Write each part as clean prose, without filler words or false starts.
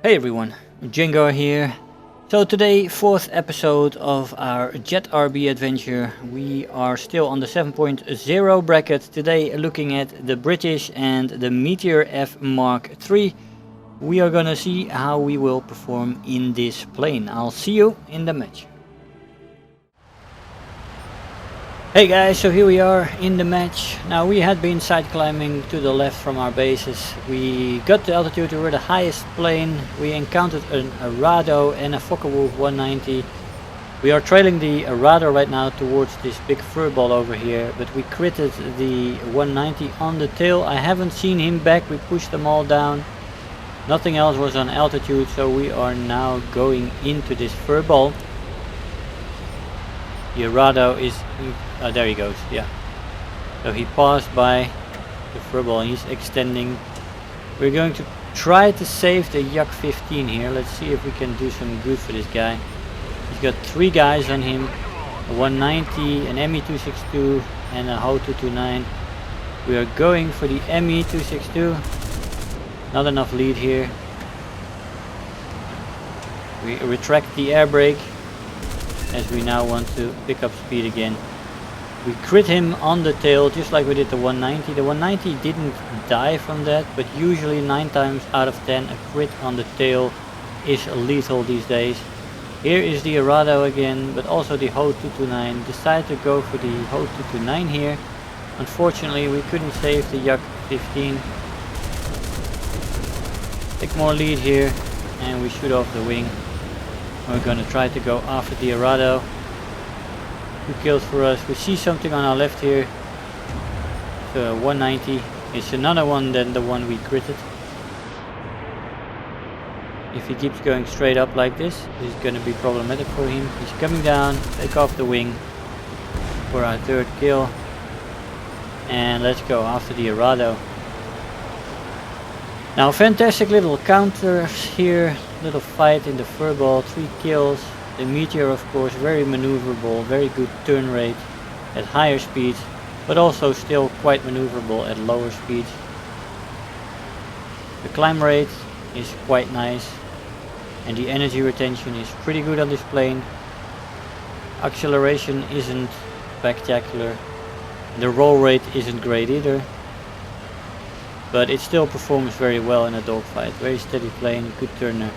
Hey everyone, Jengar here. So today, fourth episode of our Jet RB adventure. We are still on the 7.0 bracket. Today looking at the British and the Meteor F Mark III. We are gonna see how we will perform in this plane. I'll see you in the match. Hey guys, so here we are in the match. Now we had been side climbing to the left from our bases. We got to altitude, we were the highest plane. We encountered an Arado and a Focke-Wulf 190. We are trailing the Arado right now towards this big furball over here, but we critted the 190 on the tail. I haven't seen him back, we pushed them all down. Nothing else was on altitude, so we are now going into this furball. The Arado is, there he goes, yeah. So he passed by the furball and he's extending. We're going to try to save the Yak 15 here. Let's see if we can do some good for this guy. He's got 3 guys on him, a 190, an ME262 and a HO 229. We are going for the ME262. Not enough lead here. We retract the air brake, as we now want to pick up speed again. We crit him on the tail just like we did the 190. The 190 didn't die from that, but usually 9 times out of 10 a crit on the tail is lethal these days. Here is the Arado again, but also the HO 229. Decided to go for the HO 229 here. Unfortunately we couldn't save the Yak 15. Take more lead here and we shoot off the wing. We're gonna try to go after the Arado. 2 kills for us. We see something on our left here. The 190. It's another one than the one we critted. If he keeps going straight up like this, it's gonna be problematic for him. He's coming down. Take off the wing for our 3rd kill. And let's go after the Arado. Now fantastic little counters here. Little fight in the furball, 3 kills. The Meteor of course very maneuverable, very good turn rate at higher speeds, but also still quite maneuverable at lower speeds. The climb rate is quite nice and the energy retention is pretty good on this plane. Acceleration isn't spectacular. The roll rate isn't great either, but it still performs very well in a dogfight. Very steady plane, good turner.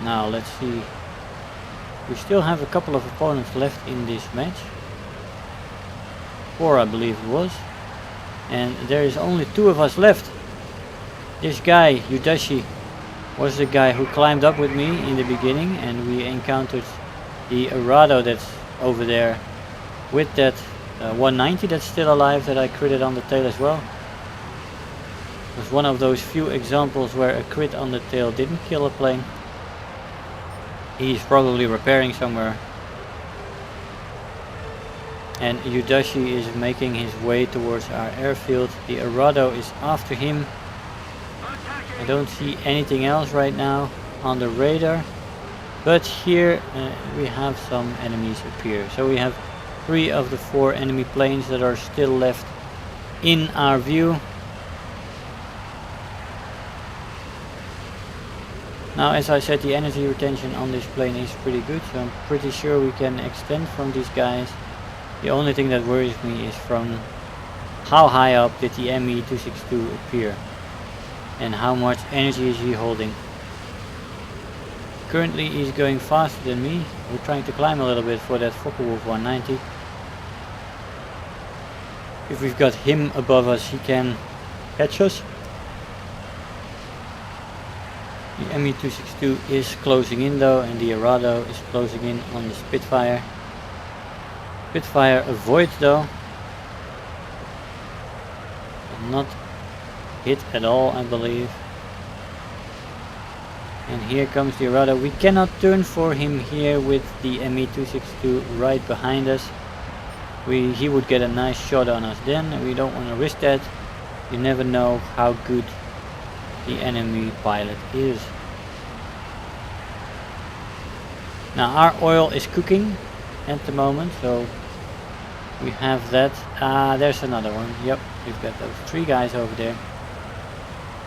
Now let's see. We still have a couple of opponents left in this match. 4 I believe it was. And there is only 2 of us left. This guy, Udashi, was the guy who climbed up with me in the beginning, and we encountered the Arado that's over there with that 190 that's still alive that I critted on the tail as well. It was one of those few examples where a crit on the tail didn't kill a plane. He's probably repairing somewhere. And Udashi is making his way towards our airfield. The Arado is after him. I don't see anything else right now on the radar. But here we have some enemies appear. So we have 3 of the 4 enemy planes that are still left in our view. Now as I said, the energy retention on this plane is pretty good, so I'm pretty sure we can extend from these guys. The only thing that worries me is from how high up did the ME262 appear and how much energy is he holding. Currently he's going faster than me. We're trying to climb a little bit for that Focke-Wulf 190. If we've got him above us, he can catch us. The ME262 is closing in though, and the Arado is closing in on the Spitfire. Spitfire avoids though. Not hit at all, I believe. And here comes the Arado. We cannot turn for him here with the ME262 right behind us. He would get a nice shot on us then, and we don't want to risk that. You never know how good the enemy pilot is. Now our oil is cooking at the moment, so we have that. There's another one. Yep, We've got those 3 guys over there.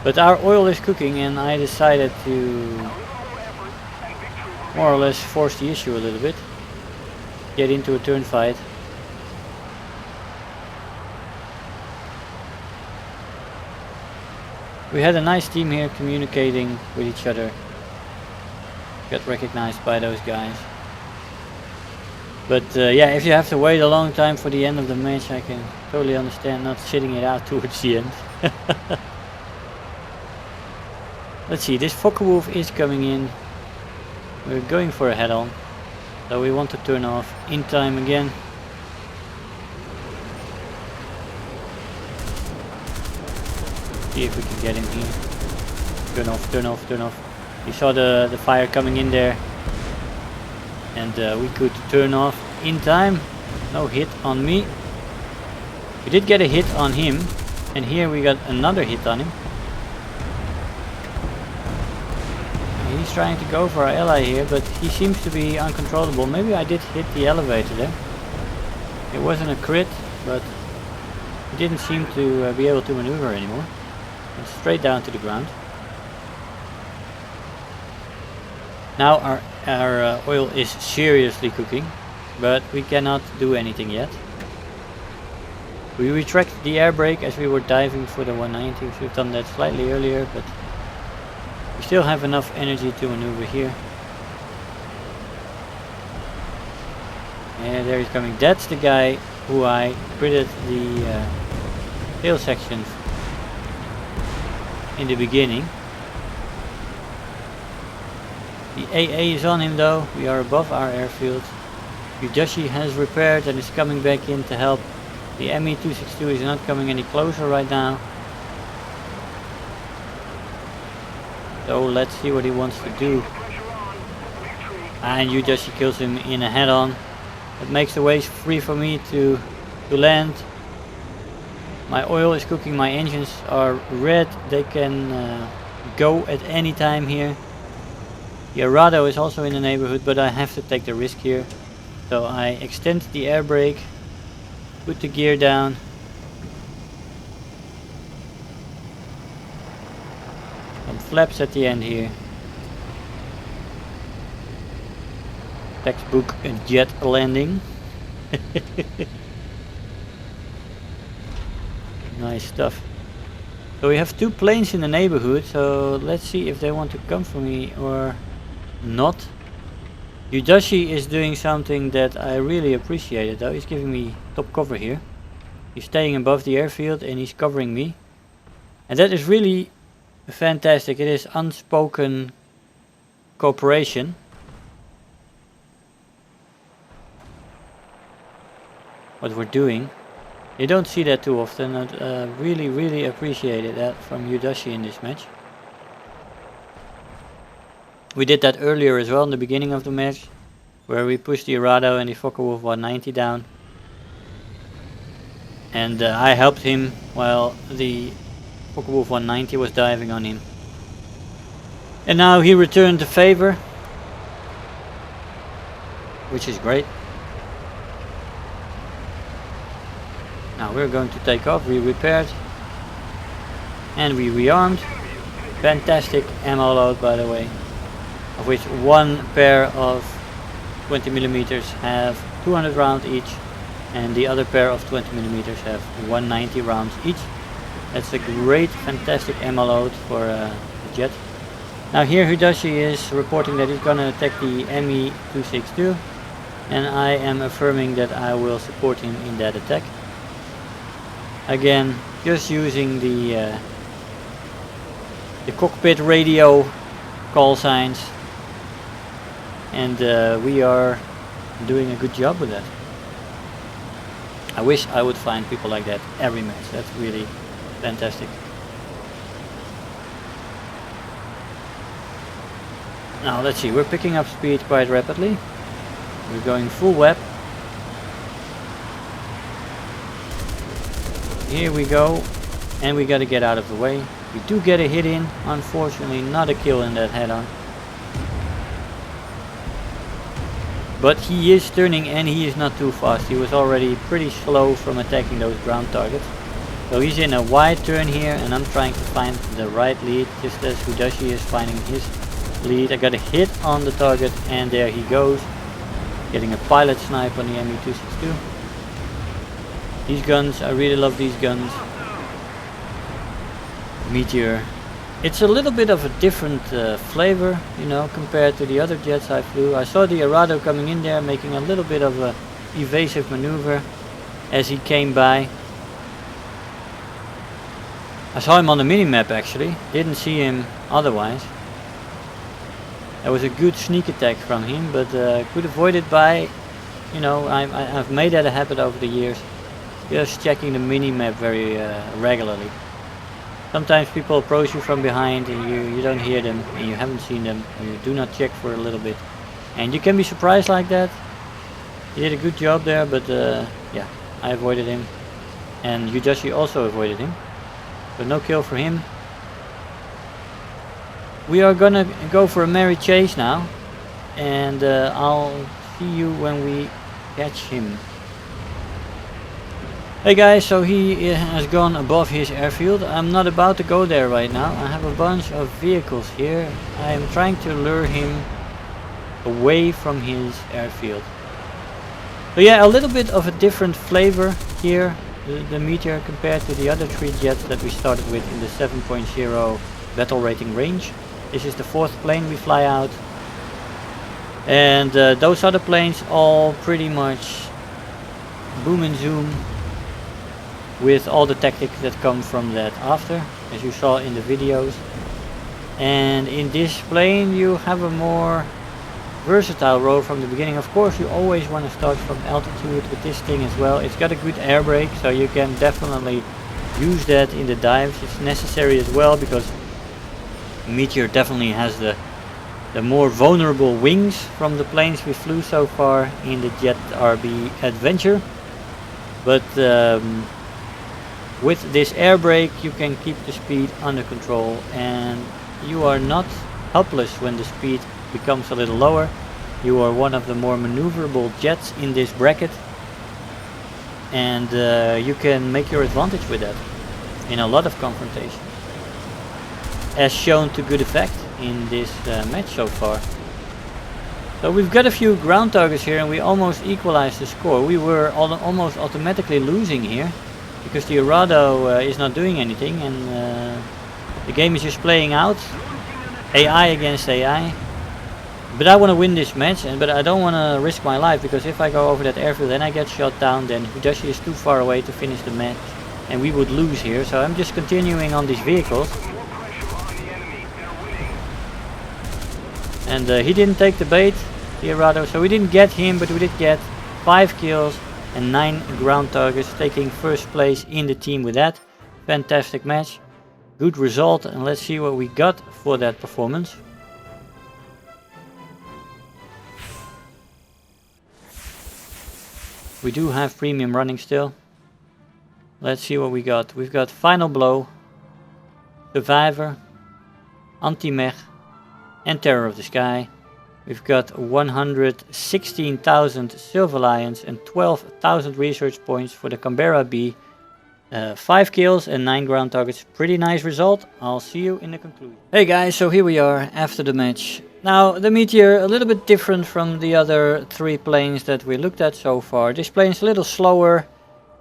But our oil is cooking and I decided to more or less force the issue a little bit. Get into a turn fight. We had a nice team here communicating with each other. Got recognized by those guys. But yeah, if you have to wait a long time for the end of the match, I can totally understand not sitting it out towards the end. Let's see, this Focke-Wulf is coming in. We're going for a head-on. So we want to turn off in time again. See if we can get him here. Turn off, turn off, turn off. You saw the fire coming in there. And we could turn off in time. No hit on me. We did get a hit on him. And here we got another hit on him. He's trying to go for our ally here, but he seems to be uncontrollable. Maybe I did hit the elevator there. It wasn't a crit, but he didn't seem to be able to maneuver anymore. Went straight down to the ground. Now our oil is seriously cooking, but we cannot do anything yet. We retracted the air brake as we were diving for the 190. We should have done that slightly earlier, but we still have enough energy to maneuver here. And there he's coming. That's the guy who I critted the tail section in the beginning. The AA is on him though. We are above our airfield. Udashi has repaired and is coming back in to help. The ME-262 is not coming any closer right now. So let's see what he wants to do. And Udashi kills him in a head-on. It makes the way free for me to land. My oil is cooking, my engines are red. They can go at any time here. The Arado is also in the neighborhood, but I have to take the risk here. So I extend the air brake, put the gear down. Some flaps at the end here. Textbook jet landing. Nice stuff. So we have 2 planes in the neighborhood, so let's see if they want to come for me or not. Udashi is doing something that I really appreciated though. He's giving me top cover here. He's staying above the airfield and he's covering me. And that is really fantastic. It is unspoken cooperation. What we're doing. You don't see that too often. I really appreciated that from Udashi in this match. We did that earlier as well in the beginning of the match, where we pushed the Arado and the Focke-Wulf 190 down. And I helped him while the Focke-Wulf 190 was diving on him. And now he returned the favor, which is great. Now we're going to take off. We repaired and we rearmed. Fantastic ammo load, by the way, of which 1 pair of 20mm have 200 rounds each and the other pair of 20mm have 190 rounds each. That's a great, fantastic ammo load for a jet. Now here Udashi is reporting that he's gonna attack the ME-262 and I am affirming that I will support him in that attack. Again, just using the cockpit radio call signs, and we are doing a good job with that. I wish I would find people like that every match. That's really fantastic. Now let's see, we're picking up speed quite rapidly. We're going full web. Here we go, and we gotta get out of the way. We do get a hit in, unfortunately not a kill in that head-on. But he is turning and he is not too fast. He was already pretty slow from attacking those ground targets. So he's in a wide turn here and I'm trying to find the right lead just as Hudashi is finding his lead. I got a hit on the target and there he goes. Getting a pilot snipe on the ME-262. These guns, I really love these guns. Meteor. It's a little bit of a different flavor, you know, compared to the other jets I flew. I saw the Arado coming in there, making a little bit of a evasive maneuver as he came by. I saw him on the minimap actually, didn't see him otherwise. That was a good sneak attack from him, but could avoid it by, you know, I've made that a habit over the years. Just checking the minimap very regularly. Sometimes people approach you from behind and you don't hear them and you haven't seen them and you do not check for a little bit. And you can be surprised like that. He did a good job there, but yeah, I avoided him. And Udashi also avoided him. So no kill for him. We are gonna go for a merry chase now. And I'll see you when we catch him. Hey guys, so he has gone above his airfield. I'm not about to go there right now. I have a bunch of vehicles here. I am trying to lure him away from his airfield. So yeah, a little bit of a different flavor here, the Meteor, compared to the other three jets that we started with in the 7.0 battle rating range. This is the 4th plane we fly out. And those other planes all pretty much boom and zoom, with all the tactics that come from that after, as you saw in the videos. And in this plane you have a more versatile role from the beginning. Of course you always want to start from altitude with this thing as well. It's got a good air brake, so you can definitely use that in the dives. It's necessary as well because Meteor definitely has the more vulnerable wings from the planes we flew so far in the Jet RB Adventure. But with this air brake you can keep the speed under control and you are not helpless when the speed becomes a little lower. You are one of the more maneuverable jets in this bracket and you can make your advantage with that in a lot of confrontations, as shown to good effect in this match so far. So we've got a few ground targets here and we almost equalized the score. We were almost automatically losing here because the Arado is not doing anything and the game is just playing out, AI against AI. But I want to win this match, but I don't want to risk my life, because if I go over that airfield and I get shot down, then Hudashi is too far away to finish the match and we would lose here. So I'm just continuing on these vehicles. And he didn't take the bait, the Arado, so we didn't get him, but we did get 5 kills and 9 ground targets, taking first place in the team with that. Fantastic match, good result, and let's see what we got for that performance. We do have premium running still. Let's see what we got. We've got Final Blow, Survivor, Anti-Mech, and Terror of the Sky. We've got 116,000 Silver Lions and 12,000 research points for the Canberra B. 5 kills and 9 ground targets. Pretty nice result. I'll see you in the conclusion. Hey guys, so here we are after the match. Now the Meteor, a little bit different from the other 3 planes that we looked at so far. This plane is a little slower,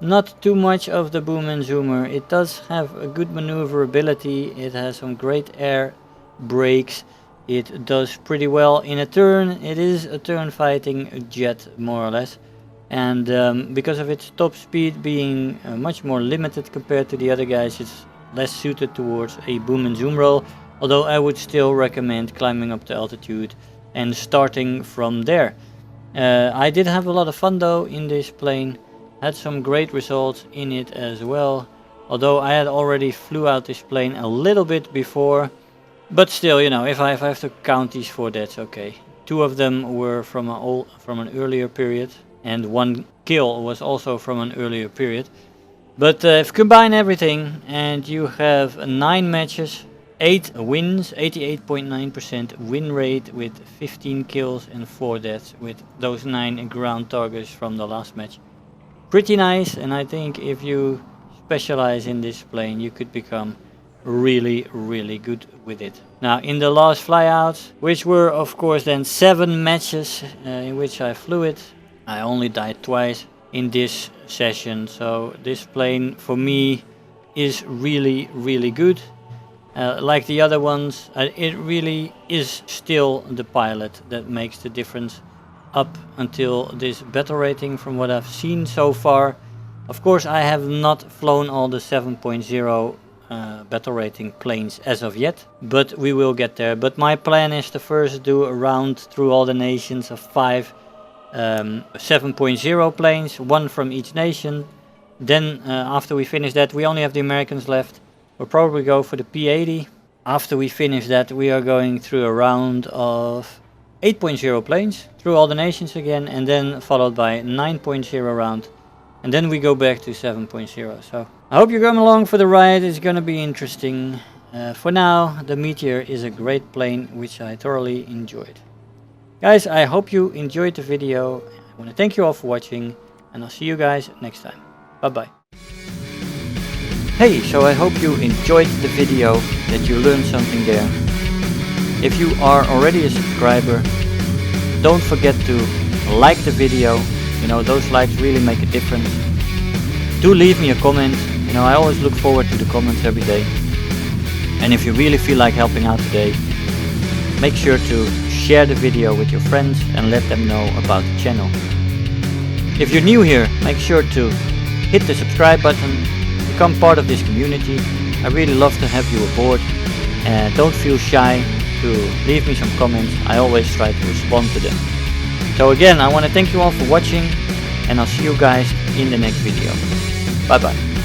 not too much of the boom and zoomer. It does have a good maneuverability. It has some great air brakes. It does pretty well in a turn. It is a turn fighting jet more or less. And because of its top speed being much more limited compared to the other guys, it's less suited towards a boom and zoom role. Although I would still recommend climbing up to altitude and starting from there. I did have a lot of fun though in this plane. Had some great results in it as well. Although I had already flew out this plane a little bit before. But still, you know, if I have to count these 4, that's okay. 2 of them were from an earlier period. And 1 kill was also from an earlier period. But if you combine everything and you have 9 matches, 8 wins, 88.9% win rate with 15 kills and 4 deaths with those 9 ground targets from the last match. Pretty nice, and I think if you specialize in this plane, you could become really good with it. Now in the last flyouts, which were of course then 7 matches in which I flew it, I only died twice in this session, so this plane for me is really good. Like the other ones, it really is still the pilot that makes the difference up until this battle rating from what I've seen so far. Of course I have not flown all the 7.0 battle rating planes as of yet, but we will get there. But my plan is to first do a round through all the nations of 5 7.0 planes, 1 from each nation. Then after we finish that, we only have the Americans left. We'll probably go for the P-80. After we finish that, we are going through a round of 8.0 planes through all the nations again, and then followed by 9.0 round, and then we go back to 7.0. So I hope you're coming along for the ride. It's gonna be interesting. For now, the Meteor is a great plane which I thoroughly enjoyed. Guys, I hope you enjoyed the video. I want to thank you all for watching, and I'll see you guys next time. Bye bye. Hey, so I hope you enjoyed the video, that you learned something there. If you are already a subscriber, don't forget to like the video. You know, those likes really make a difference. Do leave me a comment. You know, I always look forward to the comments every day. And if you really feel like helping out today, make sure to share the video with your friends and let them know about the channel. If you're new here, make sure to hit the subscribe button, become part of this community. I really love to have you aboard, and don't feel shy to leave me some comments. I always try to respond to them. So again, I want to thank you all for watching, and I'll see you guys in the next video. Bye bye.